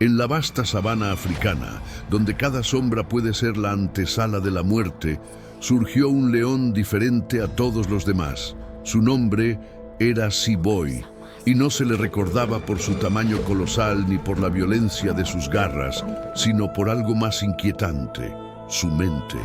En la vasta sabana africana, donde cada sombra puede ser la antesala de la muerte, surgió un león diferente a todos los demás. Su nombre era Siboi, y no se le recordaba por su tamaño colosal ni por la violencia de sus garras, sino por algo más inquietante, su mente.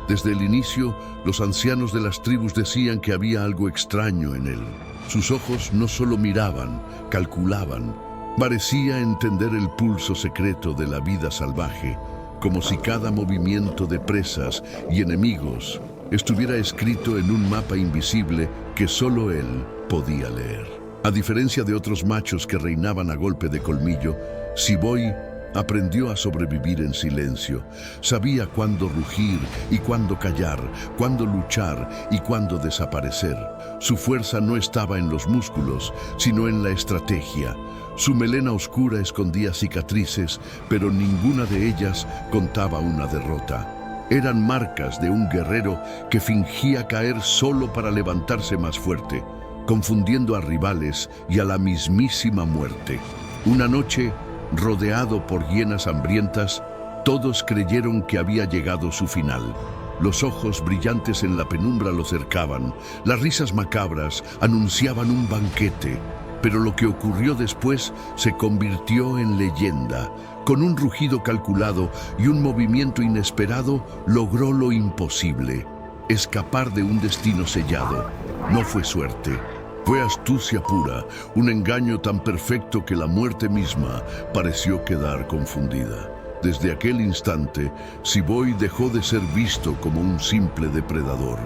Desde el inicio, los ancianos de las tribus decían que había algo extraño en él. Sus ojos no solo miraban, calculaban. Parecía entender el pulso secreto de la vida salvaje, como si cada movimiento de presas y enemigos estuviera escrito en un mapa invisible que solo él podía leer. A diferencia de otros machos que reinaban a golpe de colmillo, Siboi aprendió a sobrevivir en silencio. Sabía cuándo rugir y cuándo callar, cuándo luchar y cuándo desaparecer. Su fuerza no estaba en los músculos, sino en la estrategia. Su melena oscura escondía cicatrices, pero ninguna de ellas contaba una derrota. Eran marcas de un guerrero que fingía caer solo para levantarse más fuerte, confundiendo a rivales y a la mismísima muerte. Una noche, rodeado por hienas hambrientas, todos creyeron que había llegado su final. Los ojos brillantes en la penumbra lo cercaban, las risas macabras anunciaban un banquete. Pero lo que ocurrió después se convirtió en leyenda. Con un rugido calculado y un movimiento inesperado, logró lo imposible: escapar de un destino sellado. No fue suerte, fue astucia pura, un engaño tan perfecto que la muerte misma pareció quedar confundida. Desde aquel instante, Siboi dejó de ser visto como un simple depredador.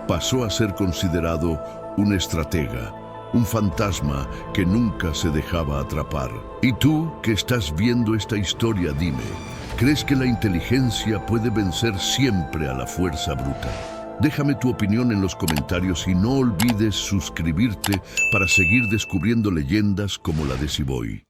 Pasó a ser considerado un estratega, un fantasma que nunca se dejaba atrapar. Y tú, que estás viendo esta historia, dime, ¿crees que la inteligencia puede vencer siempre a la fuerza bruta? Déjame tu opinión en los comentarios y no olvides suscribirte para seguir descubriendo leyendas como la de Siboi.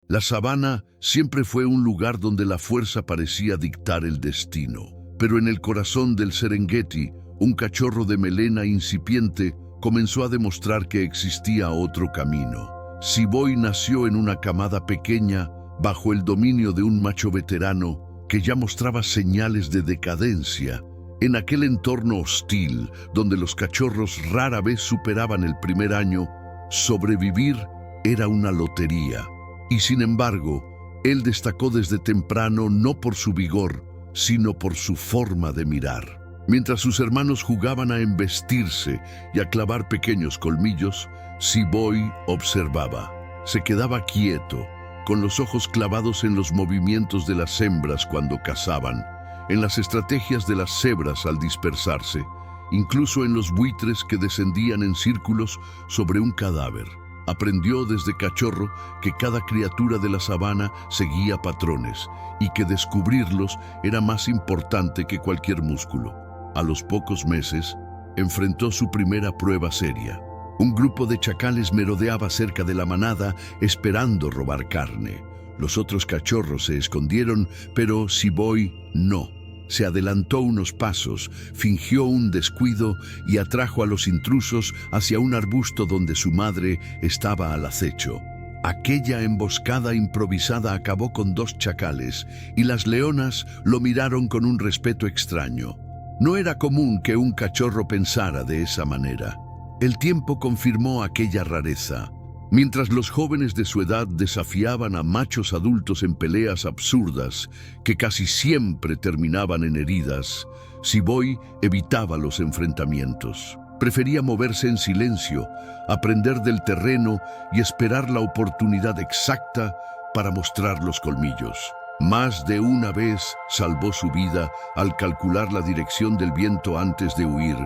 La sabana siempre fue un lugar donde la fuerza parecía dictar el destino. Pero en el corazón del Serengeti, un cachorro de melena incipiente comenzó a demostrar que existía otro camino. Siboi nació en una camada pequeña, bajo el dominio de un macho veterano que ya mostraba señales de decadencia. En aquel entorno hostil, donde los cachorros rara vez superaban el primer año, sobrevivir era una lotería. Y sin embargo, él destacó desde temprano no por su vigor, sino por su forma de mirar. Mientras sus hermanos jugaban a embestirse y a clavar pequeños colmillos, Siboi observaba. Se quedaba quieto, con los ojos clavados en los movimientos de las hembras cuando cazaban, en las estrategias de las cebras al dispersarse, incluso en los buitres que descendían en círculos sobre un cadáver. Aprendió desde cachorro que cada criatura de la sabana seguía patrones y que descubrirlos era más importante que cualquier músculo. A los pocos meses, enfrentó su primera prueba seria. Un grupo de chacales merodeaba cerca de la manada esperando robar carne. Los otros cachorros se escondieron, pero Siboi no. Se adelantó unos pasos, fingió un descuido y atrajo a los intrusos hacia un arbusto donde su madre estaba al acecho. Aquella emboscada improvisada acabó con 2 chacales y las leonas lo miraron con un respeto extraño. No era común que un cachorro pensara de esa manera. El tiempo confirmó aquella rareza. Mientras los jóvenes de su edad desafiaban a machos adultos en peleas absurdas que casi siempre terminaban en heridas, Siboi evitaba los enfrentamientos. Prefería moverse en silencio, aprender del terreno y esperar la oportunidad exacta para mostrar los colmillos. Más de una vez salvó su vida al calcular la dirección del viento antes de huir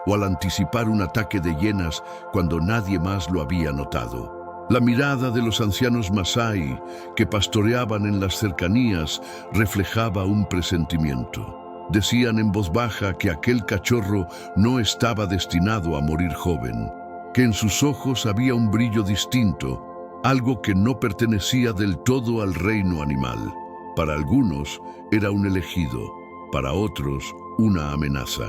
o al anticipar un ataque de hienas cuando nadie más lo había notado. La mirada de los ancianos Masái que pastoreaban en las cercanías reflejaba un presentimiento. Decían en voz baja que aquel cachorro no estaba destinado a morir joven, que en sus ojos había un brillo distinto, algo que no pertenecía del todo al reino animal. Para algunos era un elegido, para otros una amenaza.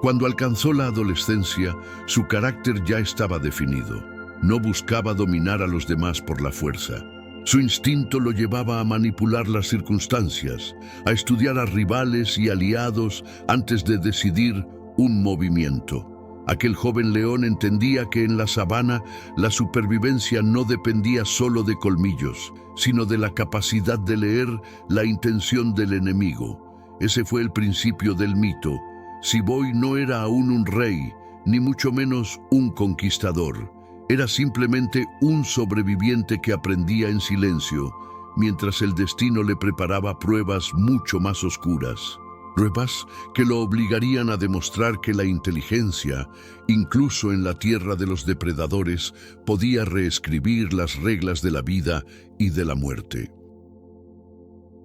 Cuando alcanzó la adolescencia, su carácter ya estaba definido. No buscaba dominar a los demás por la fuerza. Su instinto lo llevaba a manipular las circunstancias, a estudiar a rivales y aliados antes de decidir un movimiento. Aquel joven león entendía que en la sabana la supervivencia no dependía solo de colmillos, sino de la capacidad de leer la intención del enemigo. Ese fue el principio del mito. Siboi no era aún un rey, ni mucho menos un conquistador. Era simplemente un sobreviviente que aprendía en silencio, mientras el destino le preparaba pruebas mucho más oscuras. Pruebas que lo obligarían a demostrar que la inteligencia, incluso en la tierra de los depredadores, podía reescribir las reglas de la vida y de la muerte.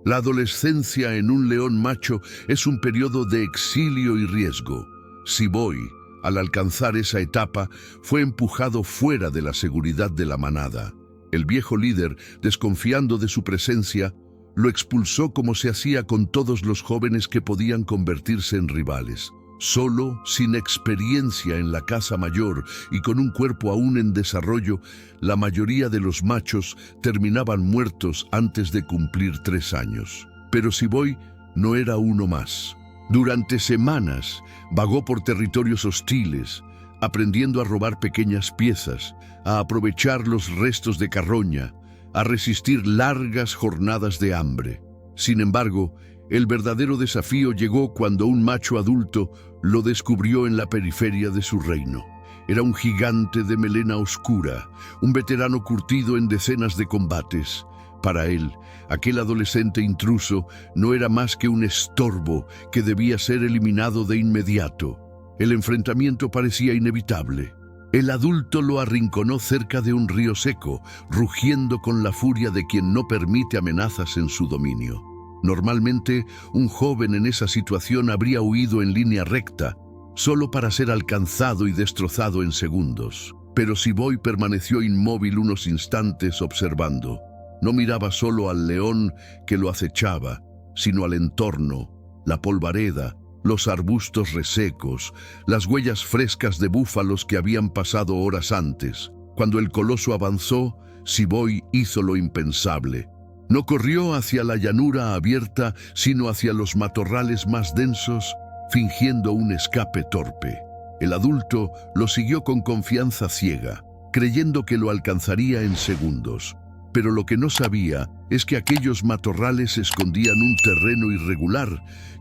La adolescencia en un león macho es un periodo de exilio y riesgo. Siboi, al alcanzar esa etapa, fue empujado fuera de la seguridad de la manada. El viejo líder, desconfiando de su presencia, lo expulsó como se hacía con todos los jóvenes que podían convertirse en rivales. Solo, sin experiencia en la caza mayor y con un cuerpo aún en desarrollo, la mayoría de los machos terminaban muertos antes de cumplir 3 años. Pero Siboi no era uno más. Durante semanas vagó por territorios hostiles, aprendiendo a robar pequeñas piezas, a aprovechar los restos de carroña, a resistir largas jornadas de hambre. Sin embargo, el verdadero desafío llegó cuando un macho adulto lo descubrió en la periferia de su reino. Era un gigante de melena oscura, un veterano curtido en decenas de combates. Para él, aquel adolescente intruso no era más que un estorbo que debía ser eliminado de inmediato. El enfrentamiento parecía inevitable. El adulto lo arrinconó cerca de un río seco, rugiendo con la furia de quien no permite amenazas en su dominio. Normalmente, un joven en esa situación habría huido en línea recta, solo para ser alcanzado y destrozado en segundos. Pero Siboi permaneció inmóvil unos instantes observando. No miraba solo al león que lo acechaba, sino al entorno, la polvareda, los arbustos resecos, las huellas frescas de búfalos que habían pasado horas antes. Cuando el coloso avanzó, Siboi hizo lo impensable. No corrió hacia la llanura abierta, sino hacia los matorrales más densos, fingiendo un escape torpe. El adulto lo siguió con confianza ciega, creyendo que lo alcanzaría en segundos. Pero lo que no sabía es que aquellos matorrales escondían un terreno irregular,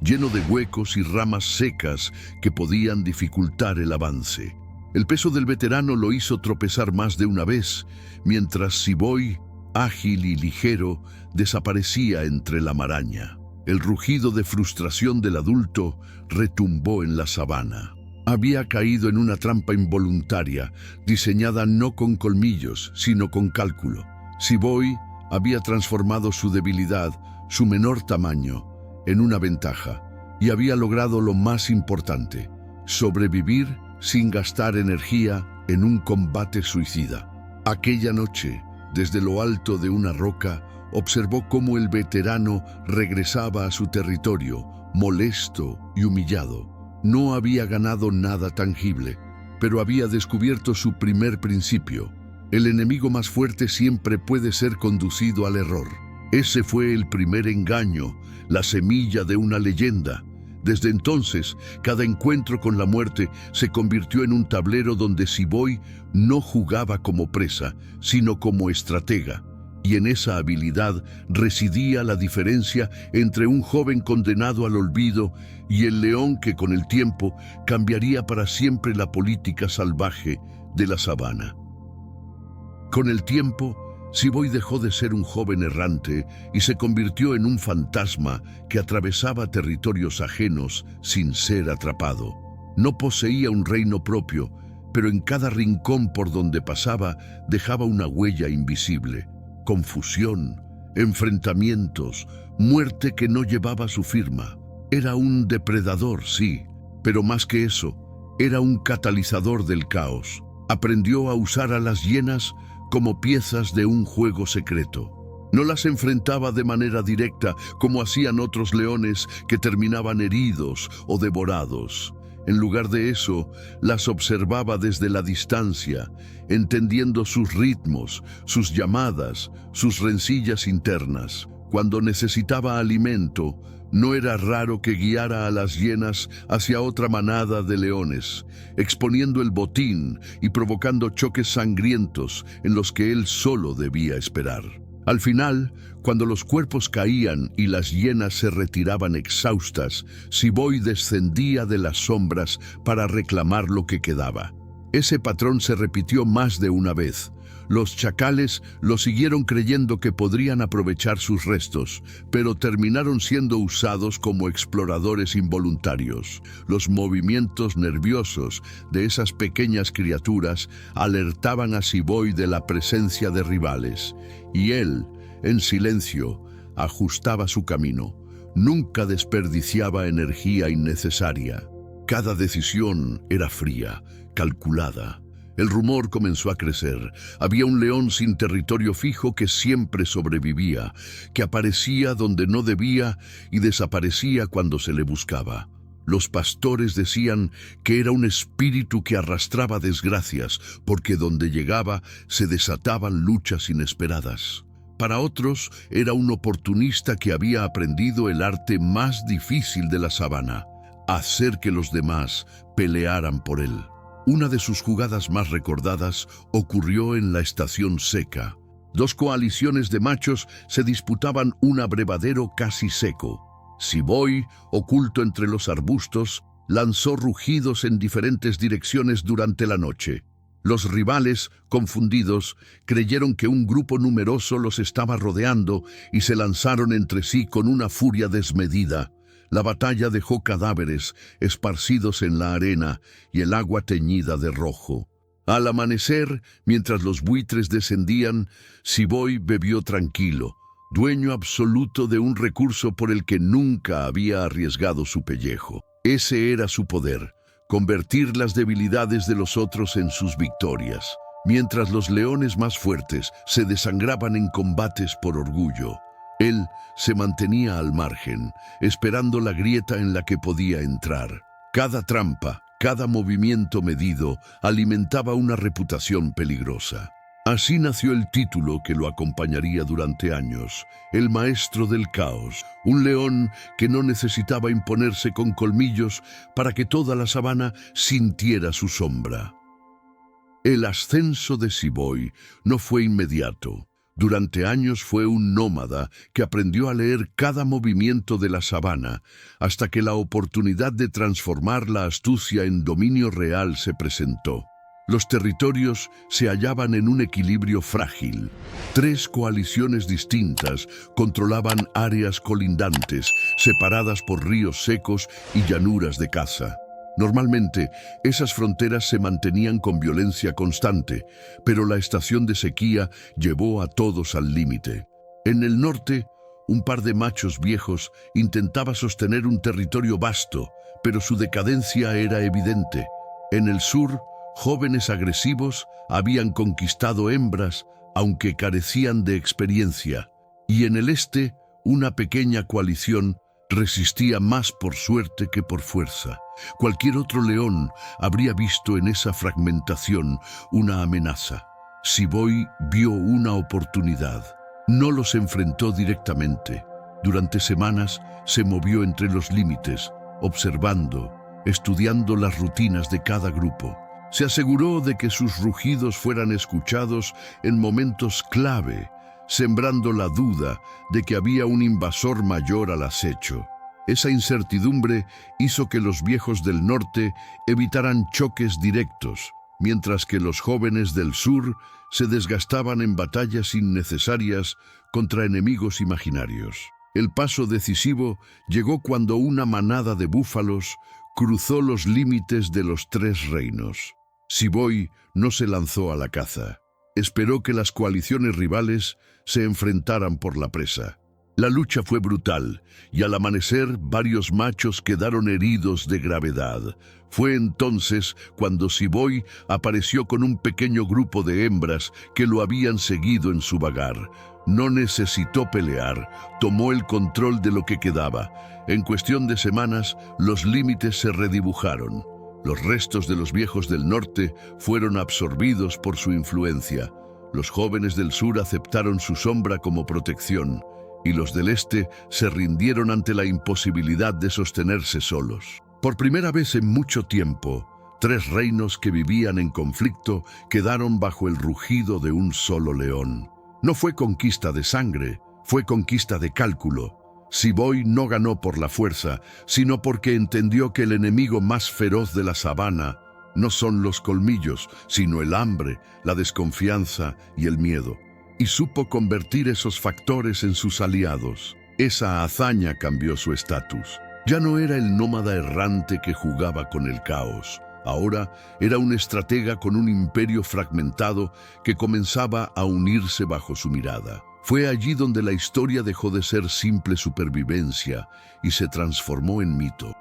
lleno de huecos y ramas secas que podían dificultar el avance. El peso del veterano lo hizo tropezar más de una vez, mientras Siboi, ágil y ligero, desaparecía entre la maraña. El rugido de frustración del adulto retumbó en la sabana. Había caído en una trampa involuntaria, diseñada no con colmillos, sino con cálculo. Siboi había transformado su debilidad, su menor tamaño, en una ventaja, y había logrado lo más importante: sobrevivir sin gastar energía en un combate suicida. Aquella noche, desde lo alto de una roca, observó cómo el veterano regresaba a su territorio, molesto y humillado. No había ganado nada tangible, pero había descubierto su primer principio. El enemigo más fuerte siempre puede ser conducido al error. Ese fue el primer engaño, la semilla de una leyenda. Desde entonces, cada encuentro con la muerte se convirtió en un tablero donde Siboi no jugaba como presa, sino como estratega. Y en esa habilidad residía la diferencia entre un joven condenado al olvido y el león que con el tiempo cambiaría para siempre la política salvaje de la sabana. Con el tiempo, Siboi dejó de ser un joven errante y se convirtió en un fantasma que atravesaba territorios ajenos sin ser atrapado. No poseía un reino propio, pero en cada rincón por donde pasaba dejaba una huella invisible. Confusión, enfrentamientos, muerte que no llevaba su firma. Era un depredador, sí, pero más que eso, era un catalizador del caos. Aprendió a usar a las hienas como piezas de un juego secreto. No las enfrentaba de manera directa como hacían otros leones que terminaban heridos o devorados. En lugar de eso, las observaba desde la distancia, entendiendo sus ritmos, sus llamadas, sus rencillas internas. Cuando necesitaba alimento, no era raro que guiara a las hienas hacia otra manada de leones, exponiendo el botín y provocando choques sangrientos en los que él solo debía esperar. Al final, cuando los cuerpos caían y las hienas se retiraban exhaustas, Siboy descendía de las sombras para reclamar lo que quedaba. Ese patrón se repitió más de una vez. Los chacales lo siguieron creyendo que podrían aprovechar sus restos, pero terminaron siendo usados como exploradores involuntarios. Los movimientos nerviosos de esas pequeñas criaturas alertaban a Siboy de la presencia de rivales, y él, en silencio, ajustaba su camino. Nunca desperdiciaba energía innecesaria. Cada decisión era fría, calculada. El rumor comenzó a crecer. Había un león sin territorio fijo que siempre sobrevivía, que aparecía donde no debía y desaparecía cuando se le buscaba. Los pastores decían que era un espíritu que arrastraba desgracias, porque donde llegaba se desataban luchas inesperadas. Para otros, era un oportunista que había aprendido el arte más difícil de la sabana: hacer que los demás pelearan por él. Una de sus jugadas más recordadas ocurrió en la estación seca. Dos coaliciones de machos se disputaban un abrevadero casi seco. Siboy, oculto entre los arbustos, lanzó rugidos en diferentes direcciones durante la noche. Los rivales, confundidos, creyeron que un grupo numeroso los estaba rodeando y se lanzaron entre sí con una furia desmedida. La batalla dejó cadáveres esparcidos en la arena y el agua teñida de rojo. Al amanecer, mientras los buitres descendían, Siboy bebió tranquilo, dueño absoluto de un recurso por el que nunca había arriesgado su pellejo. Ese era su poder: convertir las debilidades de los otros en sus victorias, mientras los leones más fuertes se desangraban en combates por orgullo. Él se mantenía al margen, esperando la grieta en la que podía entrar. Cada trampa, cada movimiento medido, alimentaba una reputación peligrosa. Así nació el título que lo acompañaría durante años: el Maestro del Caos, un león que no necesitaba imponerse con colmillos para que toda la sabana sintiera su sombra. El ascenso de Siboy no fue inmediato. Durante años fue un nómada que aprendió a leer cada movimiento de la sabana, hasta que la oportunidad de transformar la astucia en dominio real se presentó. Los territorios se hallaban en un equilibrio frágil. 3 coaliciones distintas controlaban áreas colindantes, separadas por ríos secos y llanuras de caza. Normalmente, esas fronteras se mantenían con violencia constante, pero la estación de sequía llevó a todos al límite. En el norte, un par de machos viejos intentaba sostener un territorio vasto, pero su decadencia era evidente. En el sur, jóvenes agresivos habían conquistado hembras, aunque carecían de experiencia. Y en el este, una pequeña coalición resistía más por suerte que por fuerza. Cualquier otro león habría visto en esa fragmentación una amenaza. Siboy vio una oportunidad. No los enfrentó directamente. Durante semanas se movió entre los límites, observando, estudiando las rutinas de cada grupo. Se aseguró de que sus rugidos fueran escuchados en momentos clave, sembrando la duda de que había un invasor mayor al acecho. Esa incertidumbre hizo que los viejos del norte evitaran choques directos, mientras que los jóvenes del sur se desgastaban en batallas innecesarias contra enemigos imaginarios. El paso decisivo llegó cuando una manada de búfalos cruzó los límites de los 3 reinos. Siboy no se lanzó a la caza. Esperó que las coaliciones rivales se enfrentaran por la presa. La lucha fue brutal, y al amanecer varios machos quedaron heridos de gravedad. Fue entonces cuando Siboy apareció con un pequeño grupo de hembras que lo habían seguido en su vagar. No necesitó pelear, tomó el control de lo que quedaba. En cuestión de semanas, los límites se redibujaron. Los restos de los viejos del norte fueron absorbidos por su influencia. Los jóvenes del sur aceptaron su sombra como protección, y los del este se rindieron ante la imposibilidad de sostenerse solos. Por primera vez en mucho tiempo, 3 reinos que vivían en conflicto quedaron bajo el rugido de un solo león. No fue conquista de sangre, fue conquista de cálculo. Siboy no ganó por la fuerza, sino porque entendió que el enemigo más feroz de la sabana no son los colmillos, sino el hambre, la desconfianza y el miedo. Y supo convertir esos factores en sus aliados. Esa hazaña cambió su estatus. Ya no era el nómada errante que jugaba con el caos. Ahora era un estratega con un imperio fragmentado que comenzaba a unirse bajo su mirada. Fue allí donde la historia dejó de ser simple supervivencia y se transformó en mito.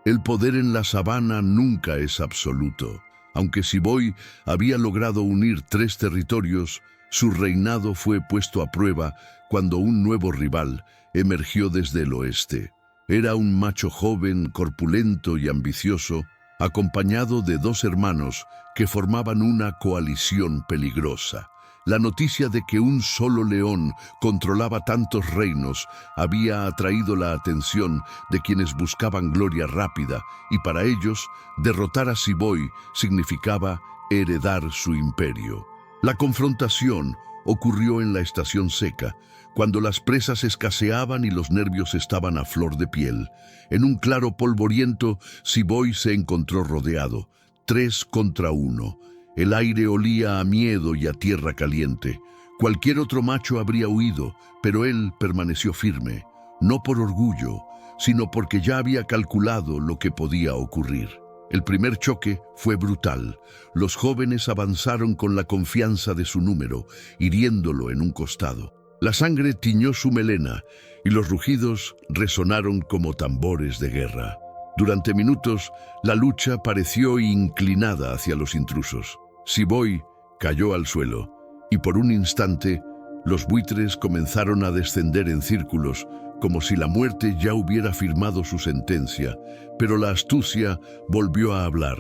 El poder en la sabana nunca es absoluto. Aunque Siboy había logrado unir 3 territorios, su reinado fue puesto a prueba cuando un nuevo rival emergió desde el oeste. Era un macho joven, corpulento y ambicioso, acompañado de 2 hermanos que formaban una coalición peligrosa. La noticia de que un solo león controlaba tantos reinos había atraído la atención de quienes buscaban gloria rápida, y para ellos, derrotar a Siboy significaba heredar su imperio. La confrontación ocurrió en la estación seca, cuando las presas escaseaban y los nervios estaban a flor de piel. En un claro polvoriento, Siboy se encontró rodeado, 3 contra 1. El aire olía a miedo y a tierra caliente. Cualquier otro macho habría huido, pero él permaneció firme, no por orgullo, sino porque ya había calculado lo que podía ocurrir. El primer choque fue brutal. Los jóvenes avanzaron con la confianza de su número, hiriéndolo en un costado. La sangre tiñó su melena y los rugidos resonaron como tambores de guerra. Durante minutos, la lucha pareció inclinada hacia los intrusos. Siboy cayó al suelo, y por un instante, los buitres comenzaron a descender en círculos, como si la muerte ya hubiera firmado su sentencia, pero la astucia volvió a hablar.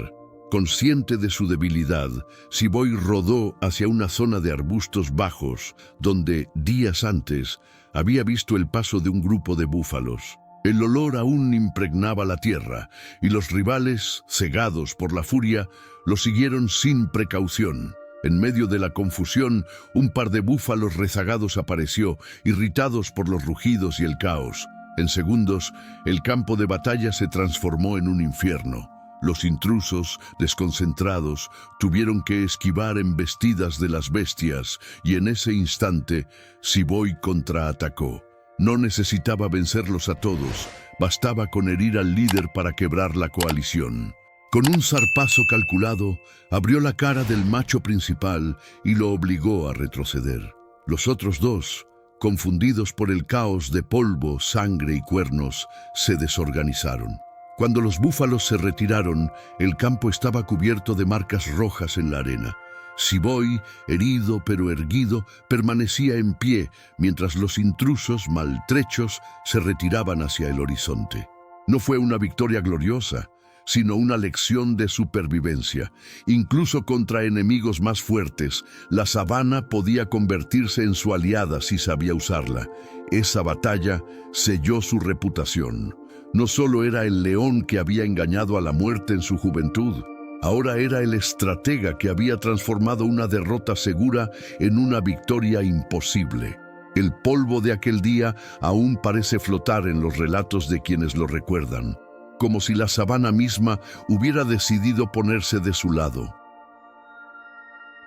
Consciente de su debilidad, Siboy rodó hacia una zona de arbustos bajos, donde, días antes, había visto el paso de un grupo de búfalos. El olor aún impregnaba la tierra, y los rivales, cegados por la furia, lo siguieron sin precaución. En medio de la confusión, un par de búfalos rezagados apareció, irritados por los rugidos y el caos. En segundos, el campo de batalla se transformó en un infierno. Los intrusos, desconcentrados, tuvieron que esquivar embestidas de las bestias, y en ese instante, Siboy contraatacó. No necesitaba vencerlos a todos, bastaba con herir al líder para quebrar la coalición. Con un zarpazo calculado, abrió la cara del macho principal y lo obligó a retroceder. Los otros 2, confundidos por el caos de polvo, sangre y cuernos, se desorganizaron. Cuando los búfalos se retiraron, el campo estaba cubierto de marcas rojas en la arena. Siboy, herido pero erguido, permanecía en pie, mientras los intrusos, maltrechos, se retiraban hacia el horizonte. No fue una victoria gloriosa, sino una lección de supervivencia. Incluso contra enemigos más fuertes, la sabana podía convertirse en su aliada si sabía usarla. Esa batalla selló su reputación. No solo era el león que había engañado a la muerte en su juventud, ahora era el estratega que había transformado una derrota segura en una victoria imposible. El polvo de aquel día aún parece flotar en los relatos de quienes lo recuerdan, como si la sabana misma hubiera decidido ponerse de su lado.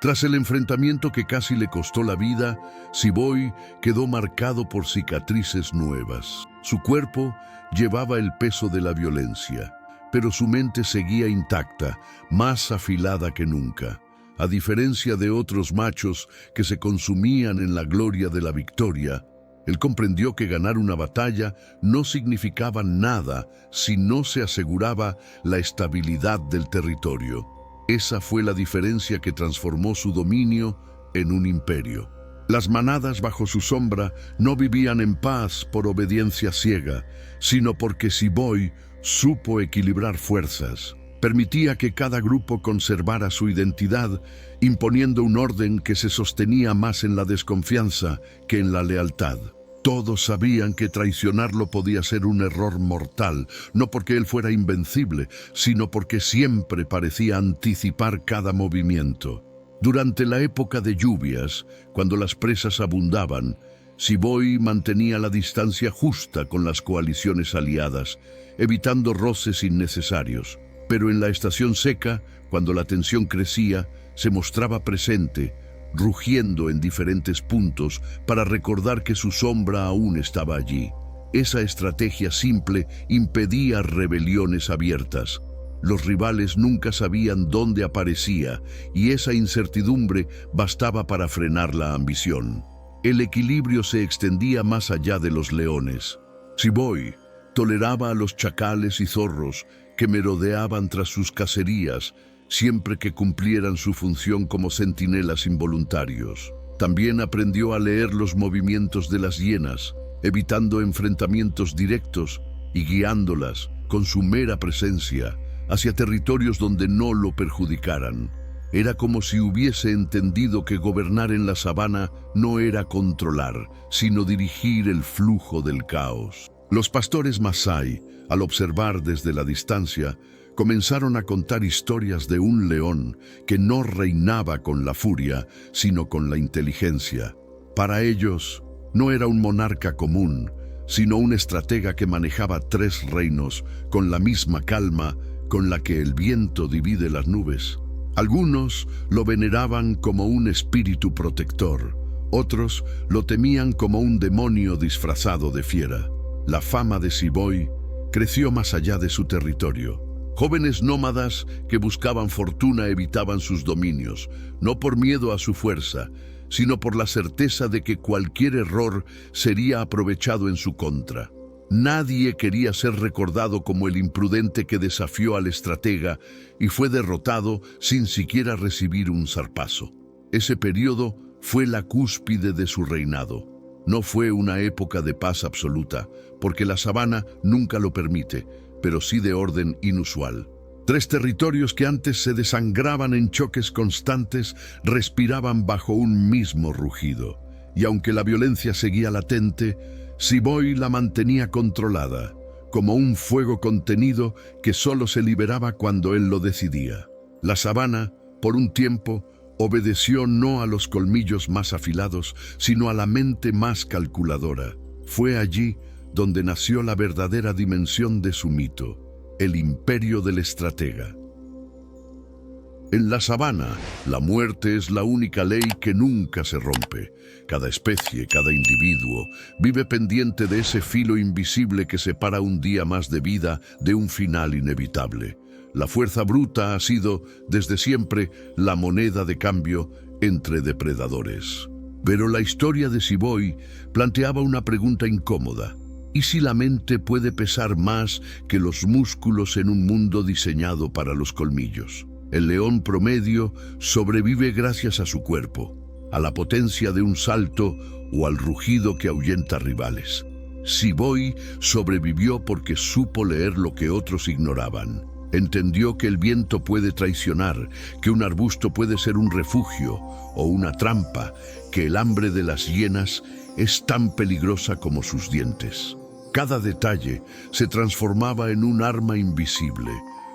Tras el enfrentamiento que casi le costó la vida, Siboy quedó marcado por cicatrices nuevas. Su cuerpo llevaba el peso de la violencia, pero su mente seguía intacta, más afilada que nunca. A diferencia de otros machos que se consumían en la gloria de la victoria, él comprendió que ganar una batalla no significaba nada si no se aseguraba la estabilidad del territorio. Esa fue la diferencia que transformó su dominio en un imperio. Las manadas bajo su sombra no vivían en paz por obediencia ciega, sino porque Siboy Supo equilibrar fuerzas. Permitía que cada grupo conservara su identidad, imponiendo un orden que se sostenía más en la desconfianza que en la lealtad. Todos sabían que traicionarlo podía ser un error mortal, no porque él fuera invencible, sino porque siempre parecía anticipar cada movimiento. Durante la época de lluvias, cuando las presas abundaban, Siboy mantenía la distancia justa con las coaliciones aliadas, evitando roces innecesarios. Pero en la estación seca, cuando la tensión crecía, se mostraba presente, rugiendo en diferentes puntos para recordar que su sombra aún estaba allí. Esa estrategia simple impedía rebeliones abiertas. Los rivales nunca sabían dónde aparecía y esa incertidumbre bastaba para frenar la ambición. El equilibrio se extendía más allá de los leones. Siboy toleraba a los chacales y zorros que merodeaban tras sus cacerías, siempre que cumplieran su función como centinelas involuntarios. También aprendió a leer los movimientos de las hienas, evitando enfrentamientos directos y guiándolas, con su mera presencia, hacia territorios donde no lo perjudicaran. Era como si hubiese entendido que gobernar en la sabana no era controlar, sino dirigir el flujo del caos. Los pastores Masái, al observar desde la distancia, comenzaron a contar historias de un león que no reinaba con la furia, sino con la inteligencia. Para ellos, no era un monarca común, sino un estratega que manejaba 3 reinos con la misma calma con la que el viento divide las nubes. Algunos lo veneraban como un espíritu protector, otros lo temían como un demonio disfrazado de fiera. La fama de Siboy creció más allá de su territorio. Jóvenes nómadas que buscaban fortuna evitaban sus dominios, no por miedo a su fuerza, sino por la certeza de que cualquier error sería aprovechado en su contra. Nadie quería ser recordado como el imprudente que desafió al estratega y fue derrotado sin siquiera recibir un zarpazo. Ese periodo fue la cúspide de su reinado. No fue una época de paz absoluta, porque la sabana nunca lo permite, pero sí de orden inusual. 3 territorios que antes se desangraban en choques constantes respiraban bajo un mismo rugido. Y aunque la violencia seguía latente, Siboy la mantenía controlada, como un fuego contenido que solo se liberaba cuando él lo decidía. La sabana, por un tiempo, obedeció no a los colmillos más afilados, sino a la mente más calculadora. Fue allí donde nació la verdadera dimensión de su mito, el imperio del estratega. En la sabana, la muerte es la única ley que nunca se rompe. Cada especie, cada individuo, vive pendiente de ese filo invisible que separa un día más de vida de un final inevitable. La fuerza bruta ha sido, desde siempre, la moneda de cambio entre depredadores. Pero la historia de Siboy planteaba una pregunta incómoda. ¿Y si la mente puede pesar más que los músculos en un mundo diseñado para los colmillos? El león promedio sobrevive gracias a su cuerpo, a la potencia de un salto o al rugido que ahuyenta rivales. Siboy sobrevivió porque supo leer lo que otros ignoraban. Entendió que el viento puede traicionar, que un arbusto puede ser un refugio o una trampa, que el hambre de las hienas es tan peligrosa como sus dientes. Cada detalle se transformaba en un arma invisible.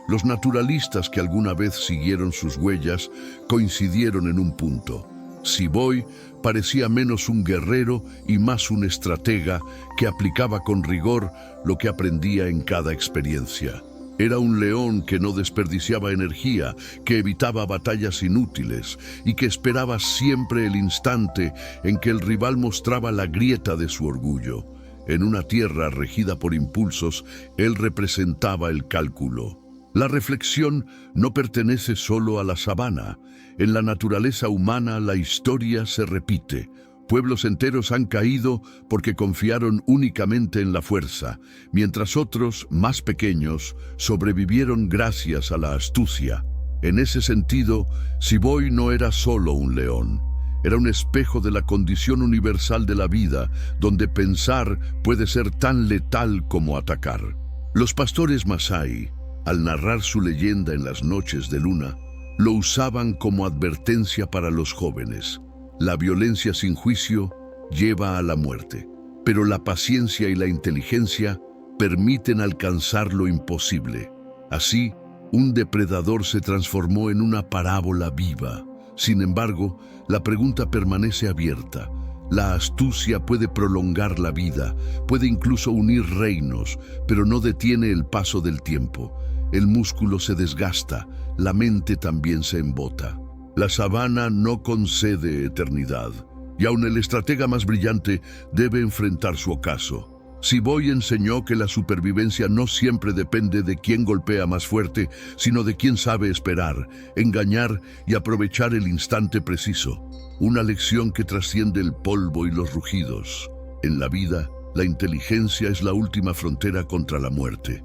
Los naturalistas que alguna vez siguieron sus huellas coincidieron en un punto. Siboy parecía menos un guerrero y más un estratega que aplicaba con rigor lo que aprendía en cada experiencia. Era un león que no desperdiciaba energía, que evitaba batallas inútiles y que esperaba siempre el instante en que el rival mostraba la grieta de su orgullo. En una tierra regida por impulsos, él representaba el cálculo. La reflexión no pertenece solo a la sabana. En la naturaleza humana la historia se repite. Pueblos enteros han caído porque confiaron únicamente en la fuerza, mientras otros, más pequeños, sobrevivieron gracias a la astucia. En ese sentido, Siboy no era solo un león. Era un espejo de la condición universal de la vida, donde pensar puede ser tan letal como atacar. Los pastores Masái, al narrar su leyenda en las noches de luna, lo usaban como advertencia para los jóvenes. La violencia sin juicio lleva a la muerte, pero la paciencia y la inteligencia permiten alcanzar lo imposible. Así, un depredador se transformó en una parábola viva. Sin embargo, la pregunta permanece abierta. La astucia puede prolongar la vida, puede incluso unir reinos, pero no detiene el paso del tiempo. El músculo se desgasta, la mente también se embota. La sabana no concede eternidad, y aun el estratega más brillante debe enfrentar su ocaso. Siboy enseñó que la supervivencia no siempre depende de quién golpea más fuerte, sino de quién sabe esperar, engañar y aprovechar el instante preciso. Una lección que trasciende el polvo y los rugidos. En la vida, la inteligencia es la última frontera contra la muerte.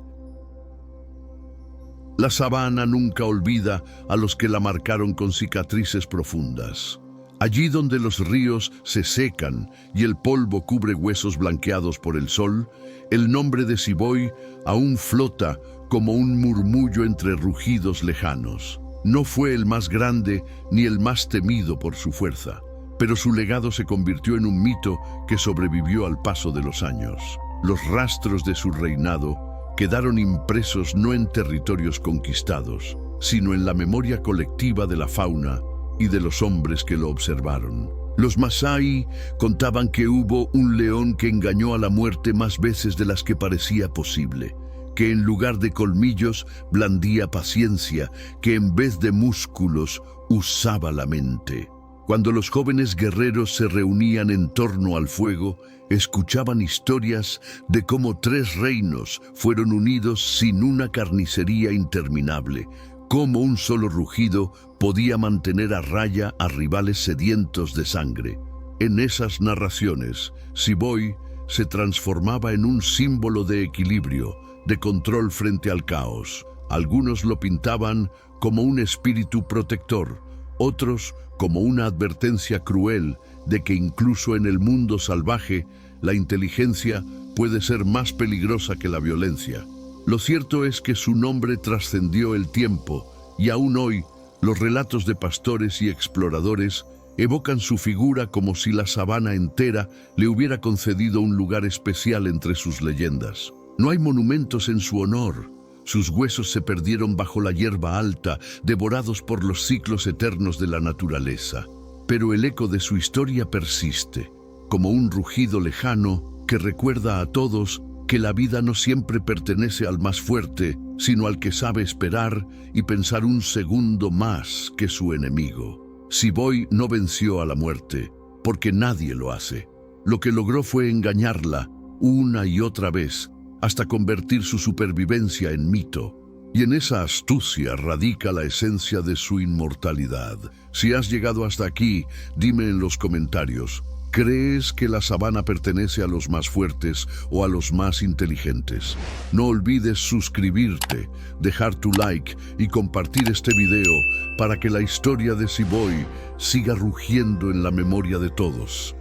La sabana nunca olvida a los que la marcaron con cicatrices profundas. Allí donde los ríos se secan y el polvo cubre huesos blanqueados por el sol, el nombre de Siboy aún flota como un murmullo entre rugidos lejanos. No fue el más grande ni el más temido por su fuerza, pero su legado se convirtió en un mito que sobrevivió al paso de los años. Los rastros de su reinado quedaron impresos no en territorios conquistados, sino en la memoria colectiva de la fauna y de los hombres que lo observaron. Los Masái contaban que hubo un león que engañó a la muerte más veces de las que parecía posible, que en lugar de colmillos blandía paciencia, que en vez de músculos usaba la mente. Cuando los jóvenes guerreros se reunían en torno al fuego, escuchaban historias de cómo 3 reinos fueron unidos sin una carnicería interminable, cómo un solo rugido podía mantener a raya a rivales sedientos de sangre. En esas narraciones, Siboy se transformaba en un símbolo de equilibrio, de control frente al caos. Algunos lo pintaban como un espíritu protector, otros como una advertencia cruel de que incluso en el mundo salvaje, la inteligencia puede ser más peligrosa que la violencia. Lo cierto es que su nombre trascendió el tiempo y aún hoy los relatos de pastores y exploradores evocan su figura como si la sabana entera le hubiera concedido un lugar especial entre sus leyendas. No hay monumentos en su honor. Sus huesos se perdieron bajo la hierba alta, devorados por los ciclos eternos de la naturaleza. Pero el eco de su historia persiste, como un rugido lejano que recuerda a todos que la vida no siempre pertenece al más fuerte, sino al que sabe esperar y pensar un segundo más que su enemigo. Siboy no venció a la muerte, porque nadie lo hace. Lo que logró fue engañarla una y otra vez, hasta convertir su supervivencia en mito. Y en esa astucia radica la esencia de su inmortalidad. Si has llegado hasta aquí, dime en los comentarios, ¿crees que la sabana pertenece a los más fuertes o a los más inteligentes? No olvides suscribirte, dejar tu like y compartir este video para que la historia de Siboy siga rugiendo en la memoria de todos.